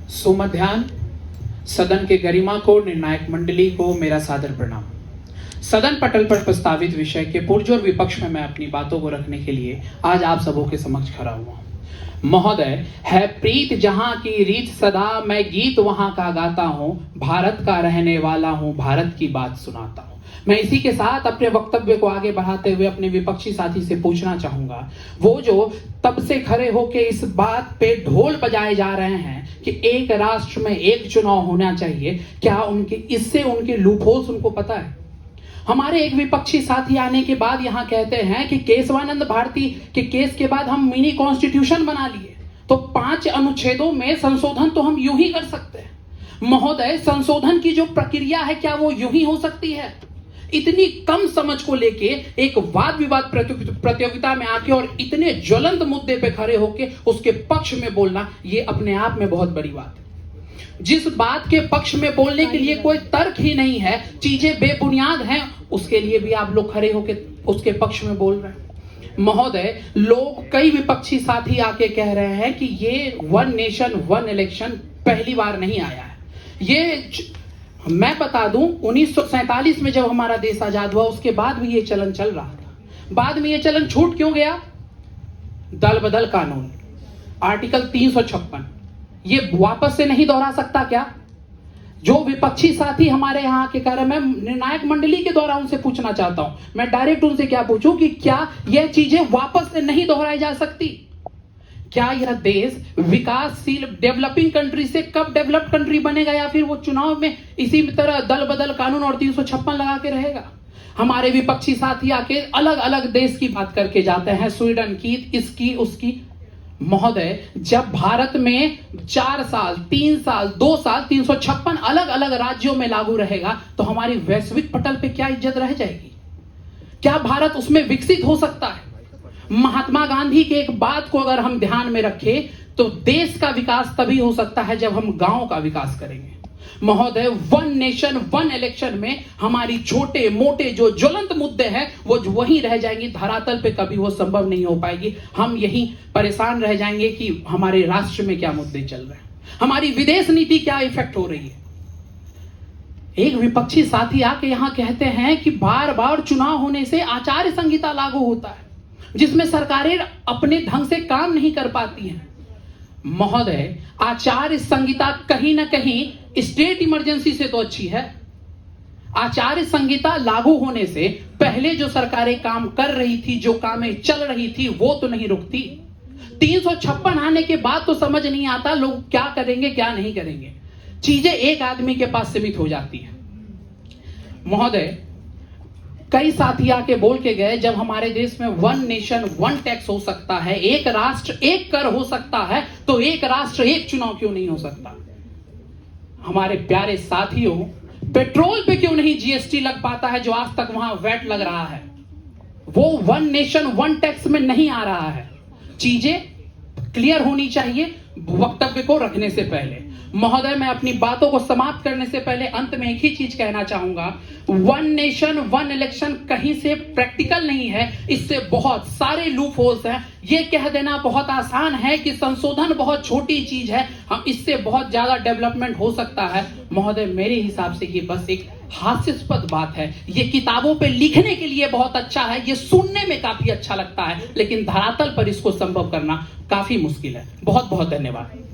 सुमध्यान सदन के गरिमा को, निर्णायक मंडली को मेरा सादर प्रणाम। सदन पटल पर प्रस्तावित विषय के पुरजोर विपक्ष में मैं अपनी बातों को रखने के लिए आज आप सबों के समक्ष खड़ा हुआ। महोदय, है प्रीत जहां की रीत सदा, मैं गीत वहां का गाता हूं, भारत का रहने वाला हूं, भारत की बात सुनाता हूं। मैं इसी के साथ अपने वक्तव्य को आगे बढ़ाते हुए अपने विपक्षी साथी से पूछना चाहूंगा, वो जो तब से खड़े होकर इस बात पे ढोल बजाए जा रहे हैं कि एक राष्ट्र में एक चुनाव होना चाहिए, क्या इससे उनके लूपहोल्स उनको पता है? हमारे एक विपक्षी साथी आने के बाद यहां कहते हैं कि केशवानंद भारती के केस के बाद हम मिनी कॉन्स्टिट्यूशन बना लिए, तो 5 अनुच्छेदों में संशोधन तो हम यूं ही कर सकते हैं। महोदय, संशोधन की जो प्रक्रिया है क्या वो यूं ही हो सकती है? इतनी कम समझ को लेके एक वाद विवाद प्रतियोगिता में आके और इतने ज्वलंत मुद्दे पे खड़े होके उसके पक्ष में बोलना, ये अपने आप में बहुत बड़ी बात है। जिस बात के पक्ष में बोलने के लिए कोई तर्क ही नहीं है, चीजें बेबुनियाद हैं, उसके लिए भी आप लोग खड़े होके उसके पक्ष में बोल रहे हैं। महोदय, लोग, कई विपक्षी साथी आके कह रहे हैं कि ये 1 नेशन 1 इलेक्शन पहली बार नहीं आया है। ये मैं बता दूं, 1947 में जब हमारा देश आजाद हुआ उसके बाद भी ये चलन चल रहा था। बाद में ये चलन छूट क्यों गया? दल बदल कानून, आर्टिकल 356, ये वापस से नहीं दोहरा सकता क्या? जो विपक्षी साथी हमारे यहाँ के कारण, मैं निर्णायक मंडली के द्वारा उनसे पूछना चाहता हूं, मैं डायरेक्ट उनसे क्या पूछूं कि क्या यह चीजें वापस से नहीं दोहराई जा सकती? क्या यह देश विकासशील डेवलपिंग कंट्री से कब डेवलप्ड कंट्री बनेगा, या फिर वो चुनाव में इसी तरह दल बदल कानून और 356 लगा के रहेगा? हमारे विपक्षी साथी आके अलग अलग देश की बात करके जाते हैं, स्वीडन की, इसकी, उसकी। महोदय, जब भारत में 4 साल, 3 साल, 2 साल 356 अलग अलग राज्यों में लागू रहेगा, तो हमारी वैश्विक पटल पे क्या इज्जत रह जाएगी? क्या भारत उसमें विकसित हो सकता है? महात्मा गांधी के एक बात को अगर हम ध्यान में रखें तो देश का विकास तभी हो सकता है जब हम गांव का विकास करेंगे। महोदय, 1 नेशन 1 इलेक्शन में हमारी छोटे मोटे जो ज्वलंत मुद्दे हैं वो वहीं रह जाएंगी, धरातल पे कभी वो संभव नहीं हो पाएगी। हम यहीं परेशान रह जाएंगे कि हमारे राष्ट्र में क्या मुद्दे चल रहे हैं, हमारी विदेश नीति क्या इफेक्ट हो रही है। एक विपक्षी साथी आके यहां कहते हैं कि बार बार चुनाव होने से आचार संहिता लागू होता है, जिसमें सरकारें अपने ढंग से काम नहीं कर पाती हैं। महोदय, आचार संहिता कहीं ना कहीं स्टेट इमरजेंसी से तो अच्छी है। आचार संहिता लागू होने से पहले जो सरकारें काम कर रही थी, जो कामें चल रही थी, वो तो नहीं रुकती। 356 आने के बाद तो समझ नहीं आता लोग क्या करेंगे क्या नहीं करेंगे, चीजें एक आदमी के पास सीमित हो जाती हैं। महोदय, कई साथी आके बोल के गए, जब हमारे देश में 1 नेशन 1 टैक्स हो सकता है, एक राष्ट्र एक कर हो सकता है, तो एक राष्ट्र एक चुनाव क्यों नहीं हो सकता? हमारे प्यारे साथियों, पेट्रोल पे क्यों नहीं जीएसटी लग पाता है जो आज तक वहां वैट लग रहा है? वो 1 नेशन 1 टैक्स में नहीं आ रहा है। चीजें क्लियर होनी चाहिए वक्तव्य को रखने से पहले। महोदय, मैं अपनी बातों को समाप्त करने से पहले अंत में एक ही चीज कहना चाहूंगा, 1 नेशन 1 इलेक्शन कहीं से प्रैक्टिकल नहीं है, इससे बहुत सारे लूप होल्स हैं। ये कह देना बहुत आसान है कि संशोधन बहुत छोटी चीज है, हम इससे बहुत ज्यादा डेवलपमेंट हो सकता है। महोदय, मेरे हिसाब से ये बस एक हास्यास्पद बात है। ये किताबों पे लिखने के लिए बहुत अच्छा है, ये सुनने में काफी अच्छा लगता है, लेकिन धरातल पर इसको संभव करना काफी मुश्किल है। बहुत बहुत धन्यवाद।